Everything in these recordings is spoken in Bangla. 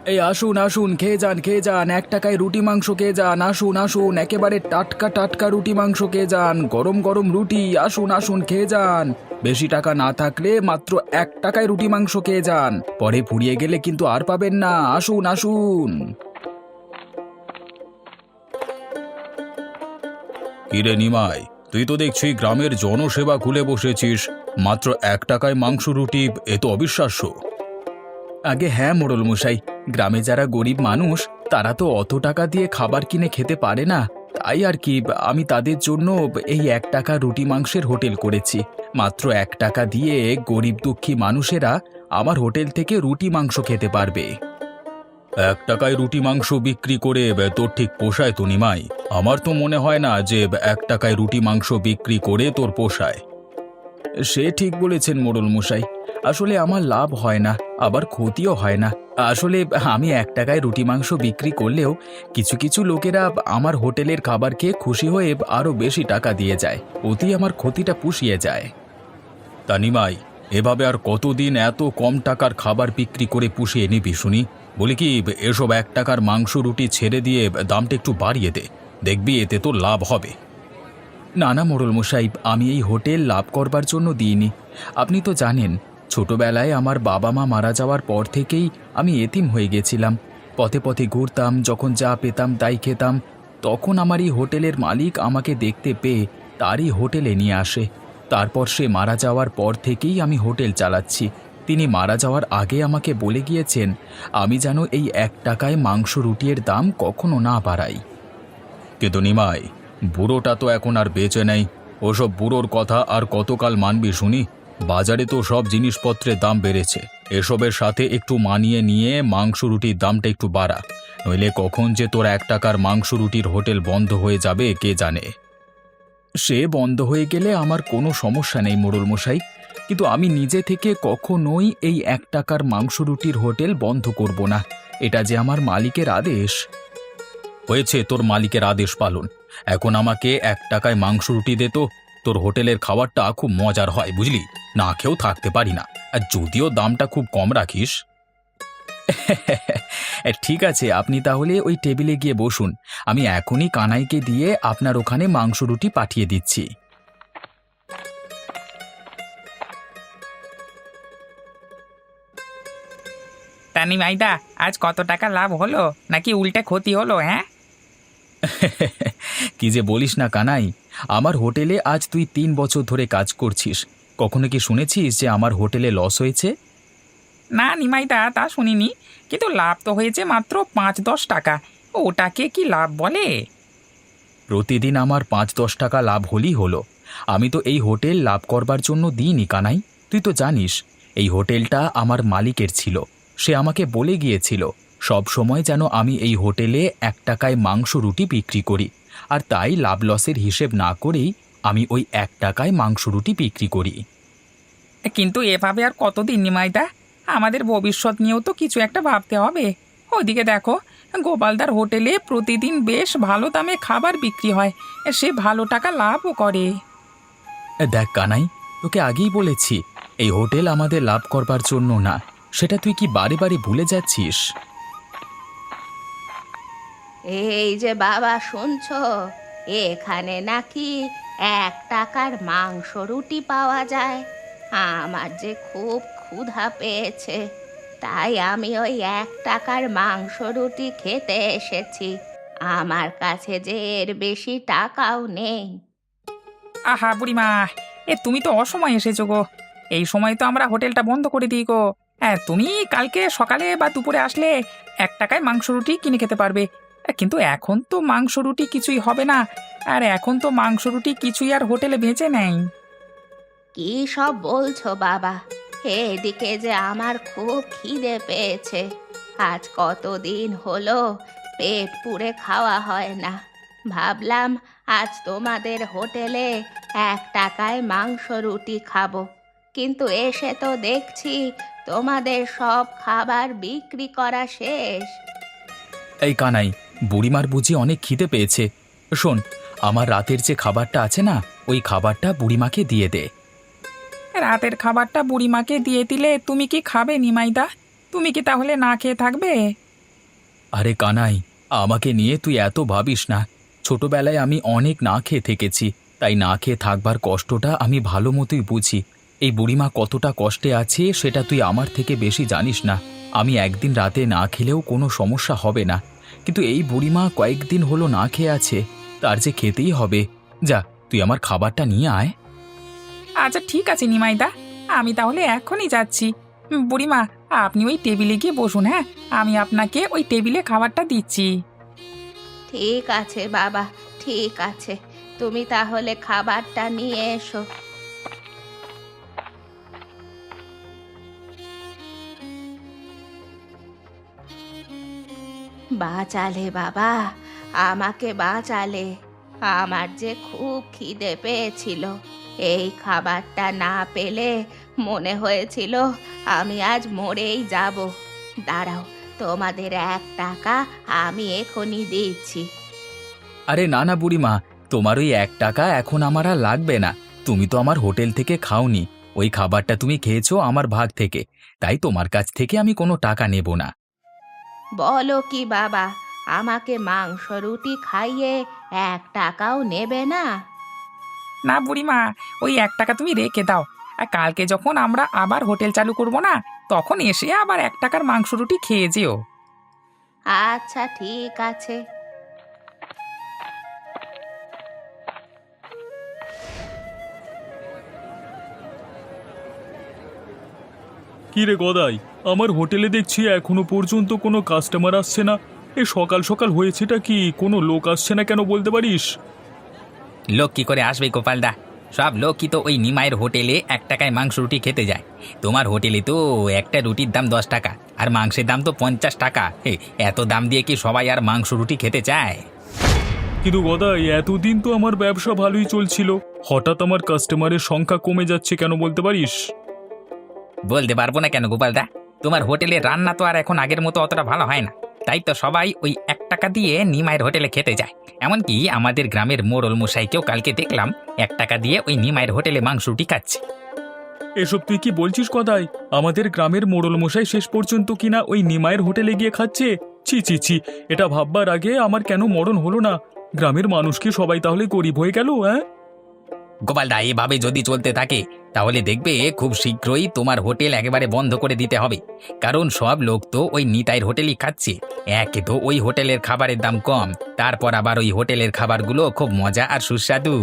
এই আসুন আসুন, খেয়ে যান, 1 টাকায় রুটি মাংস খেয়ে যান। আসুন আসুন, একেবারে টাটকা টাটকা রুটি মাংস খেয়ে যান, গরম গরম রুটি। আসুন আসুন, খেয়ে যান। বেশি টাকা না থাকলে মাত্র 1 টাকায় রুটি মাংস খেয়ে যান, পরে ফুরিয়ে গেলে কিন্তু আর পাবেন না। আসুন আসুন। কিরে নিমাই, তুই তো দেখছি গ্রামের জনসেবা খুলে বসেছিস। মাত্র 1 টাকায় মাংস রুটি, এ তো অবিশ্বাস্য। আগে হ্যাঁ মোড়ল মশাই, গ্রামে যারা গরিব মানুষ তারা তো অত টাকা দিয়ে খাবার কিনে খেতে পারে না। তাই আর কি, আমি তাদের জন্য এই 1 টাকা রুটি মাংসের হোটেল করেছি। মাত্র 1 টাকা দিয়ে গরিব দুঃখী মানুষেরা আমার হোটেল থেকে রুটি মাংস খেতে পারবে। 1 টাকায় রুটি মাংস বিক্রি করে তোর ঠিক পোষায় তো নিমাই? আমার তো মনে হয় না যে 1 টাকায় রুটি মাংস বিক্রি করে তোর পোষায়। সে ঠিক বলেছেন মোড়ল মশাই, আসলে আমার লাভ হয় না, আবার ক্ষতিও হয় না। আসলে আমি 1 টাকায় রুটি মাংস বিক্রি করলেও কিছু কিছু লোকেরা আমার হোটেলের খাবার খেয়ে খুশি হয়ে আরো বেশি টাকা দিয়ে যায়, ওতেই আমার ক্ষতিটা পুষিয়ে যায়। তা নিমাই, এভাবে আর কতদিন এত কম টাকার খাবার বিক্রি করে পুষিয়ে নিবি শুনি? বলি কি, এসব 1 টাকার মাংস রুটি ছেড়ে দিয়ে দামটা একটু বাড়িয়ে দে, দেখবি এতে তো লাভ হবে। না না মোড়ল মশাই, আমি এই হোটেল লাভ করবার জন্য দিইনি। আপনি তো জানেন, ছোটবেলায় আমার বাবা মা মারা যাওয়ার পর থেকেই আমি এতিম হয়ে গেছিলাম। পথে পথে ঘুরতাম, যখন যা পেতাম তাই খেতাম। তখন আমার এই হোটেলের মালিক আমাকে দেখতে পেয়ে তারই হোটেলে নিয়ে আসে। তারপর সে মারা যাওয়ার পর থেকেই আমি হোটেল চালাচ্ছি। তিনি মারা যাওয়ার আগে আমাকে বলে গিয়েছেন আমি যেন এই 1 টাকায় মাংস রুটির দাম কখনো না বাড়াই। কিন্তু নিমাই, বুড়োটা তো এখন আর বেঁচে নেই। ওসব বুড়োর কথা আর কতকাল মানবি শুনি? বাজারে তো সব জিনিসপত্রের দাম বেড়েছে। এসবের সাথে একটু মানিয়ে নিয়ে মাংস রুটির দামটা একটু বাড়া, নইলে কখন যে তোর 1 টাকার মাংস রুটির হোটেল বন্ধ হয়ে যাবে কে জানে। সে বন্ধ হয়ে গেলে আমার কোনো সমস্যা নেই মোড়ল মশাই, কিন্তু আমি নিজে থেকে কখনোই এই 1 টাকার মাংস রুটির হোটেল বন্ধ করব না। এটা যে আমার মালিকের আদেশ। হয়েছে তোর মালিকের আদেশ পালন, এখন আমাকে 1 টাকায় মাংস রুটি দে তো। তোর হোটেলের খাবারটা খুব মজার হয় বুঝলি, না খেয়েও থাকতে পারি না, আর যদিও দামটা খুব কম রাখিস। ঠিক আছে, আপনি তাহলে ওই টেবিলে গিয়ে বসুন, আমি এখনই কানাইকে দিয়ে আপনার ওখানে মাংস রুটি পাঠিয়ে দিচ্ছি। তা নিমাইদা, আজ কত টাকা লাভ হলো নাকি উল্টে ক্ষতি হলো? হ্যাঁ, কি যে বলিস না কানাই, আমার হোটেলে আজ তুই 3 বছর ধরে কাজ করছিস, কখনো কি শুনেছিস যে আমার হোটেলে লস হয়েছে? না নিমাইদা, তা শুনিনি, কিন্তু লাভ তো হয়েছে মাত্র 5-10 টাকা। ওটাকে কি লাভ বলে? প্রতিদিন আমার 5-10 টাকা লাভ হলেই হলো। আমি তো এই হোটেল লাভ করবার জন্য দিইনি কানাই, তুই তো জানিস এই হোটেলটা আমার মালিকের ছিল। সে আমাকে বলে গিয়েছিল সব সময় যেন আমি এই হোটেলে 1 টাকায় মাংস রুটি বিক্রি করি, আর তাই লাভ লসের হিসেব না করেই আমি ওই 1 টাকায় মাংস রুটি বিক্রি করি। কিন্তু এভাবে আর কতদিন নিমাইদা? আমাদের ভবিষ্যৎ নিয়েও তো কিছু একটা ভাবতে হবে। ওইদিকে দেখো, গোপালদার হোটেলে প্রতিদিন বেশ ভালো দামে খাবার বিক্রি হয়, সে ভালো টাকা লাভও করে। দেখ কানাই, তোকে আগেই বলেছি এই হোটেল আমাদের লাভ করবার জন্য না, সেটা তুই কি বারে বারে ভুলে যাচ্ছিস? এই যে বাবা, শুনছো? এখানে নাকি 1 টাকার মাংস রুটি পাওয়া যায়। আমার যে খুব ক্ষুধা পেয়েছে, তাই আমি ওই 1 টাকার মাংস রুটি খেতে এসেছি। আমার কাছে যে এর বেশি টাকাও নেই। আহা বুড়িমা, তুমি তো অসময়ে এসেছো গো। এই সময় তো আমরা হোটেলটা বন্ধ করে দিই গো। হ্যাঁ, তুমি কালকে সকালে বা দুপুরে আসলে 1 টাকায় মাংস রুটি কিনে খেতে পারবে। কিন্তু এখন তো মাংস রুটি কিছুই হবে না, আর এখন তো মাংস রুটি কিছুই আর হোটেলে বেঁচে নেই। কি সব বলছো বাবা? এদিকে যে আমার খুব খিদে পেয়েছে। আজ কতদিন হলো পেট পুড়ে খাওয়া হয় না। ভাবলাম আজ তোমাদের হোটেলে 1 টাকায় মাংস রুটি খাবো, কিন্তু এসে তো দেখছি তোমাদের সব খাবার বিক্রি করা শেষ। এই কানাই, বুড়িমার বুঝি অনেক খিদে পেয়েছে। শোন, আমার রাতের যে খাবারটা আছে না, ওই খাবারটা বুড়িমাকে দিয়ে দে। রাতের খাবারটা বুড়িমাকে দিয়ে দিলে তুমি কি খাবে নিমাইদা? তুমি কি তাহলে না খেয়ে থাকবে? আরে কানাই, আমাকে নিয়ে তুই এত ভাবিস না। ছোটবেলায় আমি অনেক না খেয়ে থেকেছি, তাই না খেয়ে থাকবার কষ্টটা আমি ভালো মতোই বুঝি। এই বুড়িমা কতটা কষ্টে আছে সেটা তুই আমার থেকে বেশি জানিস না। আমি একদিন রাতে না খেলেও কোনো সমস্যা হবে না, কিন্তু এই বুড়িমা কয়েকদিন হলো না খেয়ে আছে, তার যে খেতেই হবে। যা, তুই আমার খাবারটা নিয়ে আয়। আচ্ছা ঠিক আছে নিমাইদা, আমি তাহলে এখনই যাচ্ছি। বুড়িমা, আপনি ওই টেবিলে গিয়ে বসুন, হ্যাঁ, আমি আপনাকে ওই টেবিলে খাবারটা দিচ্ছি। ঠিক আছে বাবা, ঠিক আছে, তুমি তাহলে খাবারটা নিয়ে এসো। বাঁচালে বাবা, আমাকে বাঁচালে। আমার যে খুব খিদে পেয়েছিল, এই খাবারটা না পেলে মনে হয়েছিল আমি আজ মরেই যাব। দাঁড়াও, তোমাদের 1 টাকা আমি এখনই দিচ্ছি। আরে না না বুড়িমা, তোমার ওই 1 টাকা এখন আমার আর লাগবে না। তুমি তো আমার হোটেল থেকে খাওনি, ওই খাবারটা তুমি খেয়েছো আমার ভাগ থেকে, তাই তোমার কাছ থেকে আমি কোনো টাকা নেব না। বলো কি বাবা, আমাকে মাংস রুটি খাইয়ে 1 টাকাও নেবে না? না বুড়িমা, ওই 1 টাকা তুমি রেখে দাও। আর কালকে যখন আমরা আবার হোটেল চালু করব না, তখন এসে আবার 1 টাকার মাংস রুটি খেয়ে যেও। আচ্ছা ঠিক আছে। কি রে গদাই, আমার হোটেলে দেখছি এখনো পর্যন্ত কোনো কাস্টমার আসছে না। এ সকাল সকাল হয়েছেটা কি, কোনো লোক আসছে না কেন বলতে পারিস? লোক কি করে আসবে গোপালদা? সব লোক কি তো ওই নিমাইয়ের হোটেলে 1 টাকায় মাংস রুটি খেতে যায়। তোমার হোটেলে তো একটা রুটির দাম 10 টাকা, আর মাংসের দাম তো 50 টাকা। এত দাম দিয়ে কি সবাই আর মাংস রুটি খেতে চায়? কিন্তু গদাই, এতদিন তো আমার ব্যবসা ভালোই চলছিল, হঠাৎ আমার কাস্টমারের সংখ্যা কমে যাচ্ছে কেন বলতে পারিস? বলতে পারবো না কেন গোপালদা, তোমার হোটেলের রান্না তো আর এখন আগের মতো অতটা ভালো হয় না, তাই তো সবাই ওই 1 টাকা দিয়ে নিমাইয়ের হোটেলে খেতে যায়। এমনকি আমাদের গ্রামের মোড়ল মশাইকেও কালকে দেখলাম 1 টাকা দিয়ে ওই নিমাইয়ের হোটেলে মাংস রুটি খাচ্ছে। এসব তুই কি বলছিস গদাই? আমাদের গ্রামের মোড়ল মশাই শেষ পর্যন্ত কিনা ওই নিমাইয়ের হোটেলে গিয়ে খাচ্ছে? ছি ছি ছি, এটা ভাববার আগে আমার কেন মরণ হলো না। গ্রামের মানুষ কি সবাই তাহলে গরিব হয়ে গেল? হ্যাঁ, গোপালদা, এভাবে যদি চলতে থাকে তাহলে দেখবে খুব শীঘ্রই তোমার হোটেল একেবারে বন্ধ করে দিতে হবে। কারণ সব লোক তো ওই নিতাইয়ের হোটেলই খাচ্ছে। একে তো ওই হোটেলের খাবারের দাম কম, তারপর আবার ওই হোটেলের খাবারগুলো খুব মজা আর সুস্বাদু।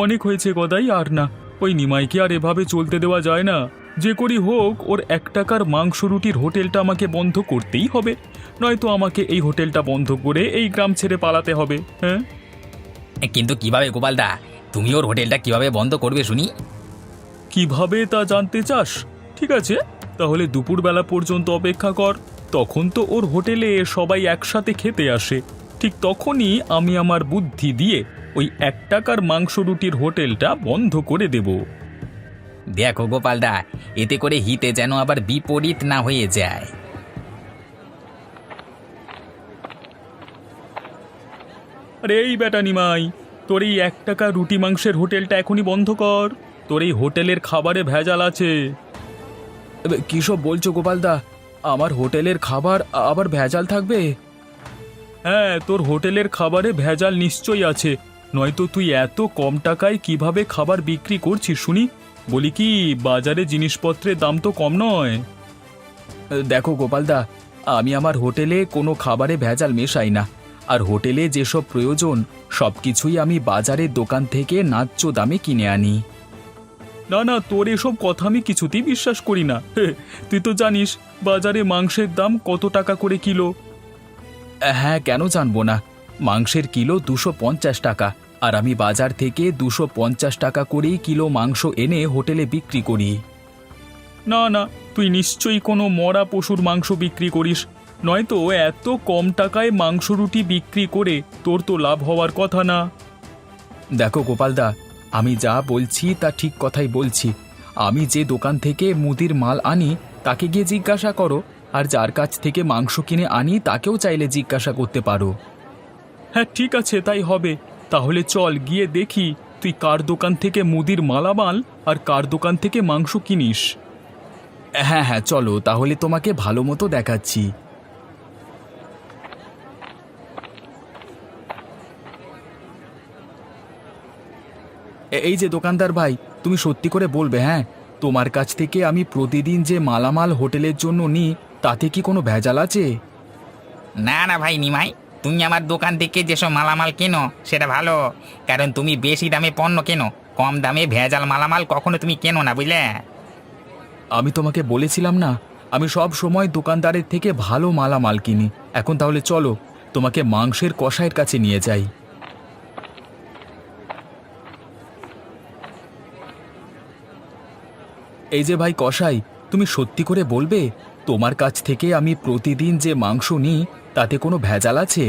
অনেক হয়েছে গদাই, আর না। ওই নিমাইকে আর এভাবে চলতে দেওয়া যায় না। যে করি হোক, ওর 1 টাকার মাংস রুটির হোটেলটা আমাকে বন্ধ করতেই হবে, নয়তো আমাকে এই হোটেলটা বন্ধ করে এই গ্রাম ছেড়ে পালাতে হবে। হ্যাঁ, কিন্তু কিভাবে গোপালদা, তুমি ওর হোটেলটা কিভাবে বন্ধ করবে শুনি? কিভাবে তা জানতে চাস? ঠিক আছে, তাহলে দুপুরবেলা পর্যন্ত অপেক্ষা কর। তখন তো ওর হোটেলে সবাই একসাথে খেতে আসে, ঠিক তখনই আমি আমার বুদ্ধি দিয়ে ওই 1 টাকার মাংস রুটির হোটেলটা বন্ধ করে দেব। দেখো গোপালদা, এতে করে হিতে যেন আবার বিপরীত না হয়ে যায়। আরে এই বেটা নিমাই, তোর এই 1 টাকা রুটি মাংসের হোটেলটা এখনই বন্ধ কর। তোর এই হোটেলের খাবারে ভেজাল আছে। কী সব বলছো গোপালদা? আমার হোটেলের খাবার আবার ভেজাল থাকবে? হ্যাঁ, তোর হোটেলের খাবারে ভেজাল নিশ্চয়ই আছে, নয়তো তুই এত কম টাকায় কিভাবে খাবার বিক্রি করছিস শুনি? বলি কি, বাজারে জিনিসপত্রের দাম তো কম নয়। দেখো গোপালদা, আমি আমার হোটেলে কোনো খাবারে ভেজাল মেশাই না, আর হোটেলে যেসব প্রয়োজন সব কিছুই আমি বাজারের দোকান থেকে ন্যায্য দামে কিনে আনি। না না, তোর এসব কথা আমি কিছুতেই বিশ্বাস করি না। তুই তো জানিস বাজারে মাংসের দাম কত টাকা করে কিলো। হ্যাঁ, কেন জানবো না। মাংসের কিলো 250 টাকা, আর আমি বাজার থেকে 250 টাকা করেই কিলো মাংস এনে হোটেলে বিক্রি করি। না না, তুই নিশ্চয়ই কোনো মরা পশুর মাংস বিক্রি করিস, নয়তো এত কম টাকায় মাংস রুটি বিক্রি করে তোর তো লাভ হওয়ার কথা না। দেখো গোপালদা, আমি যা বলছি তা ঠিক কথাই বলছি। আমি যে দোকান থেকে মুদির মাল আনি তাকে গিয়ে জিজ্ঞাসা করো, আর যার কাছ থেকে মাংস কিনে আনি তাকেও চাইলে জিজ্ঞাসা করতে পারো। হ্যাঁ ঠিক আছে, তাই হবে। তাহলে চল গিয়ে দেখি তুই কার দোকান থেকে মুদির মালামাল আর কার দোকান থেকে মাংস কিনিস। হ্যাঁ হ্যাঁ, চলো তাহলে, তোমাকে ভালো মতো দেখাচ্ছি। এই যে দোকানদার ভাই, তুমি সত্যি করে বলবে, হ্যাঁ, তোমার কাছ থেকে আমি প্রতিদিন যে মালামাল হোটেলের জন্য নিই তাতে কি কোনো ভেজাল আছে? না না ভাই নিমাই, তুমি আমার দোকান থেকে যেসব মালামাল কেনো সেটা ভালো, কারণ তুমি বেশি দামে পণ্য কেনো, কম দামে ভেজাল মালামাল কখনো তুমি কেনো না, বুঝলে? আমি তোমাকে বলেছিলাম না, আমি সব সময় দোকানদারের থেকে ভালো মালামাল কিনি। এখন তাহলে চলো, তোমাকে মাংসের কসাইয়ের কাছে নিয়ে যাই। এই যে ভাই কসাই, তুমি সত্যি করে বলবে, তোমার কাছ থেকে আমি প্রতিদিন যে মাংস নিই তাতে কোনো ভেজাল আছে?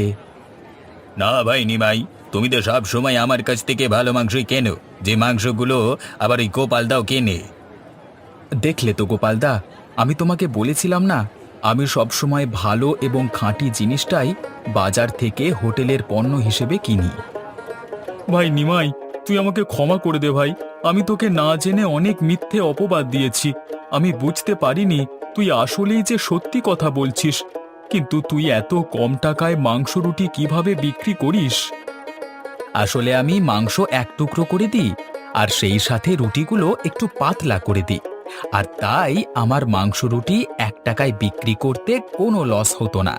না ভাই নিমাই, তুমি তো সব সময় আমার কাছ থেকে ভালো মাংসই কেনো, যে মাংসগুলো আবার ওই গোপালদাও কেনে। দেখলে তো গোপালদা, আমি তোমাকে বলেছিলাম না, আমি সব সময় ভালো এবং খাঁটি জিনিসটাই বাজার থেকে হোটেলের পণ্য হিসেবে কিনি। ভাই নিমাই, তুই আমাকে ক্ষমা করে দে ভাই। আমি তোকে না জেনে অনেক মিথ্যে অপবাদ দিয়েছি। আমি বুঝতে পারিনি তুই আসলেই যে সত্যি কথা বলছিস। কিন্তু তুই এত কম টাকায় মাংস রুটি কিভাবে বিক্রি করিস? আসলে আমি মাংস এক টুকরো করে দিই, আর সেই সাথে রুটিগুলো একটু পাতলা করে দিই, আর তাই আমার মাংস রুটি 1 টাকায় বিক্রি করতে কোনো লস হতো না।